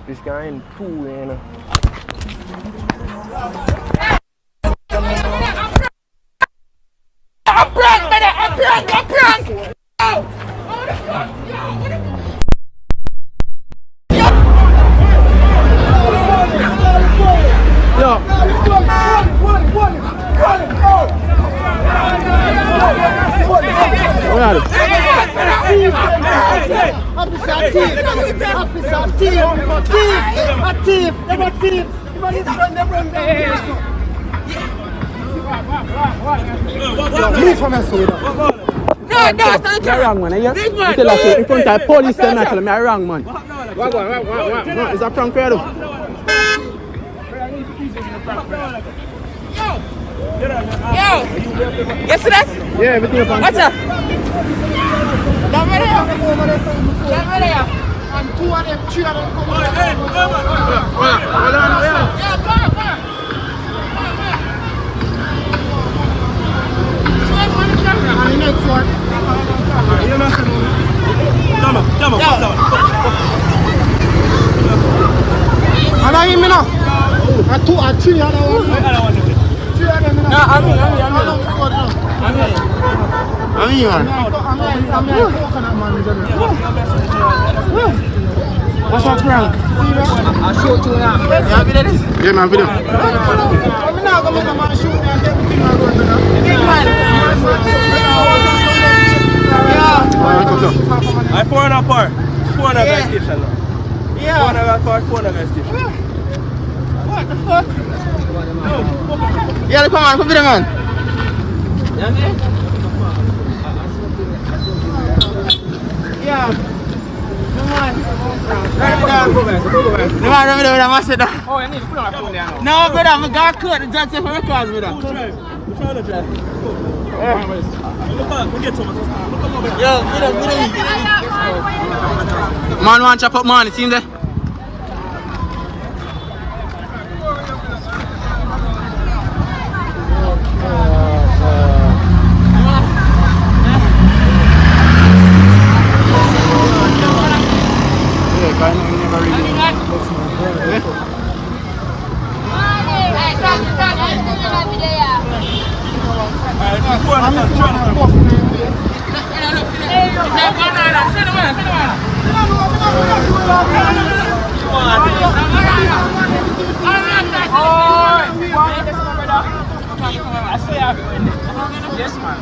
This guy in two, you know. I'm prank, man! I'm prank! Yo! What are Leave from us, sweetheart. No, that's you're wrong, man. You tell us in front of the police, they're not telling me I'm wrong, man. What? It's a prank for you. Yo! You see that? Yeah, everything up on. What's up? Down there. And two of them, three of them come on. Hold on, yeah. Yeah, come on. And the next one. Come on. And I hear me now. And two and three other ones. Three of them. No, I'm here. What's up, Frank? I'll show it to you now. You happy with this? Yeah, man, video. I'm not going to make a man shoot me and get everything I go to now. Big man. I 400 par. 400 gas station now. Yeah. 400 gas station. What the fuck? Yeah, come on, come here, man. Yeah. Come on. Oh, I need to put on my phone there now. No, brother, I'm going to cut the judge for records, brother. We're trying to drive. We get some. Yo, Man, want to chop up man, it seems there. Yes, man.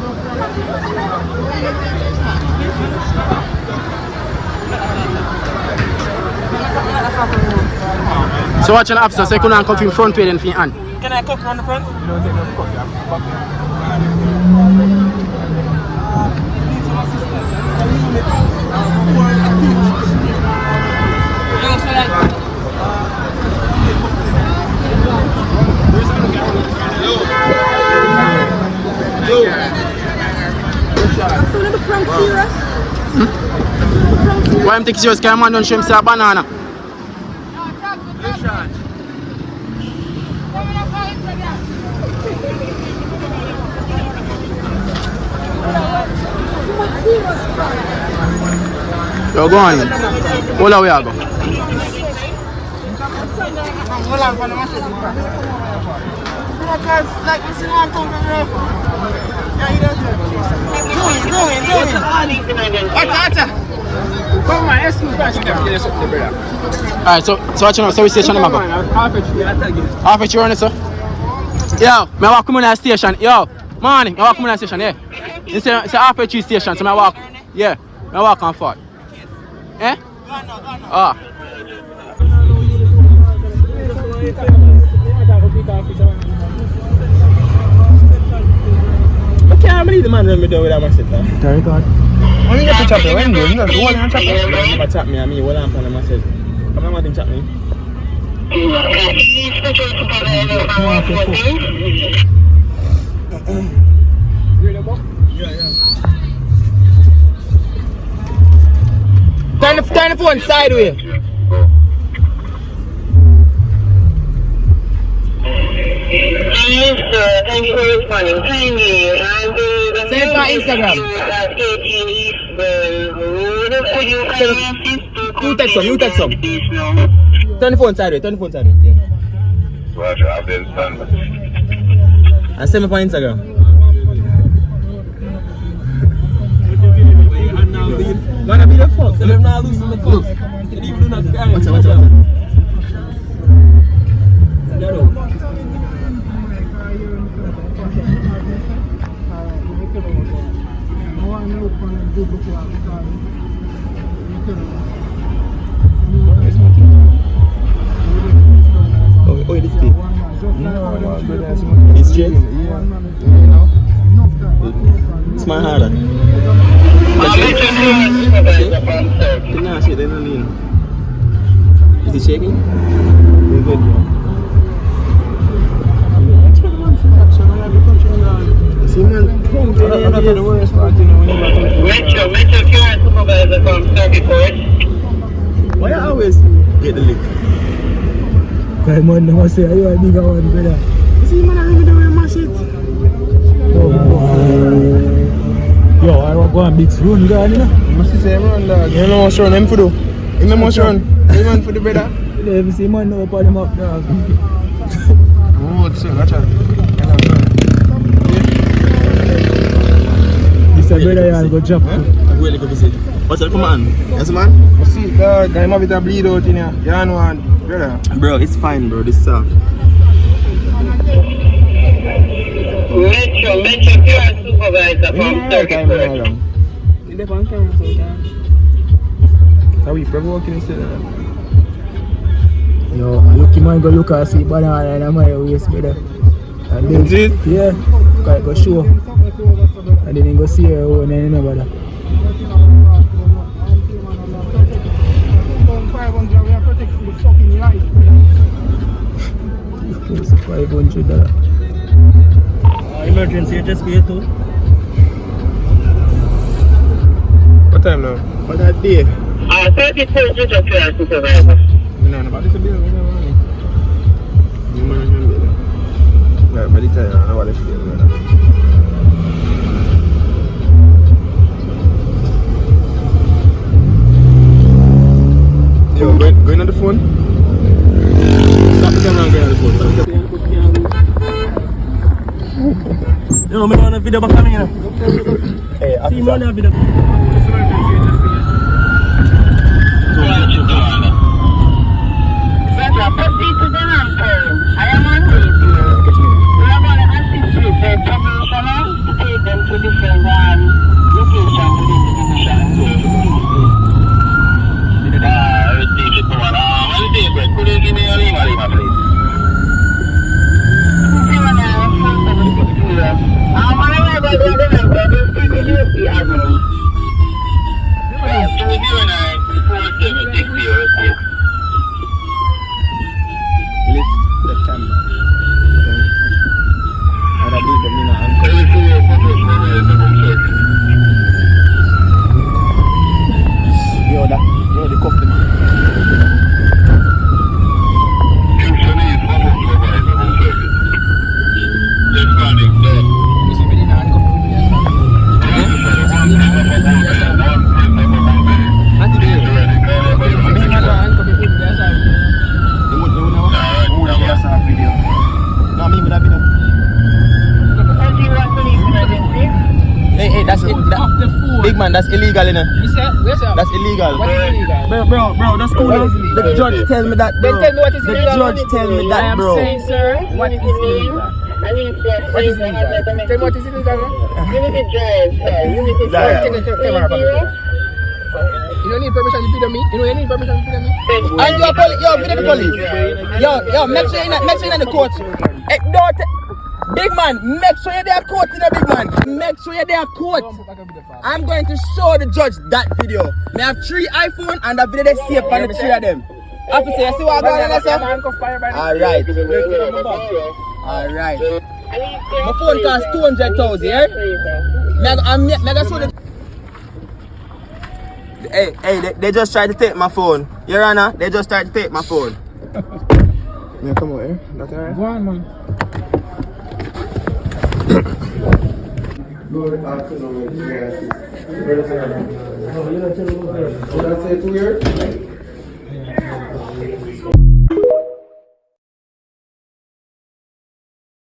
So watch an officer, so you couldn't come from front way then for your hand. Can I cook on the front? No, take no coffee. Why am I taking serious? Because man don't show him say a banana. Yo, go on. Hold on, where I go. Hold on for the message. Because, like, you see one thing from there. Yeah, he does it. Watch. Come on, let's move back. Alright, so watch out, service station number. Half a tree on it, sir. Yo, I walk come on the station. Yo, morning, I walk come on the station, yeah. It's a half a tree station, so I walk. Yeah, I walk on forward. Eh? Ah. I can't believe the man run me down with that machine. Very good. When you get to chop the window, you know, the one hand chop it. Never chop me, I mean, what I'm on the machine. Come on, man, chop me. Turn the phone sideways. Yes, sir. Thank you for responding. Kindly, Send it on Instagram. You text some. Turn the phone sideways. Yeah. Roger, I've been done. And send me on Instagram. Gonna be the fuck. So them not losing the club. Watch out. Oh, this thing. It's straight. It's my harder. Nah, shit, they don't lean. Is it shaking? Very good. See, man, that's the worst part, you know, when Metro Care Supervisor from Circuit Court. why you always get the lick? Come on, I say you are a bigger one, brother. You see, man, I really don't want to mash it. Yo, I want to go and mix run, guy, you know? You must say, run, dog. You know what's wrong, him for do. You know what's wrong. You man for the brother. You never see man now upon him up, dog. Oh, so, watch out. This a brother, you go drop. I'm going to visit. What's that, come on? Yes, man? You see, dog, I'm a bit of bleed out in here. You know one, brother. Bro, it's fine, bro. This soft. Metro Care Supervisor from Circuit Court. You dep on camera sometimes. How we provoking instead of that? Yo, lucky man go look and see banana and my waist, brother. And then, yeah, go show. And then go see her own and you know, brother. 500. Emergency HSP too. What time now? What that day? 34 Metro Care Supervisor. No, about this bill. Yeah, by the time I know what this bill. Yo, going on the phone? Stop the camera and go on the phone. Yo, I'm on a video back coming here. Hey, See me on a video. Proceed to the landfill. I am on duty. We are going to assist you for commissioner to take them to different locations within the division. Receive it, man. Could you give me your name, please? 09-476-0. I'm on the way by the landfill. This is the duty admin. 209-476-0. Lift the camera. And I believe them in an anchor. Yo, the coffee man. Hey, that's it. Big man, that's illegal, innit? That's illegal. What is illegal? Bro, that's cool. The judge tell me that, bro. Then tell me what is illegal. The judge tell me that, bro. I am saying, sir, what is illegal? What is illegal? Tell me what is illegal, bro. Unity drive, sir. Unity drive. You don't need permission to feed on me. You know you need permission to feed on me. And you are police. Yo, video the police. Yo, make sure you're in the court. Hey, don't. Big man, make sure you're there court, you know, big man. Make sure you're there court. I'm going to show the judge that video. I have 3 iPhones and the video they safe on the 3 of them. Officer, you see what I'm going on, sir? Alright. Alright. My phone costs 200,000, yeah? I'm gonna show the... Hey, they just tried to take my phone. Your Honor, they just tried to take my phone. Yeah, come on, here. That's alright? Go on, man. Good afternoon, yes. Should I say 2 years?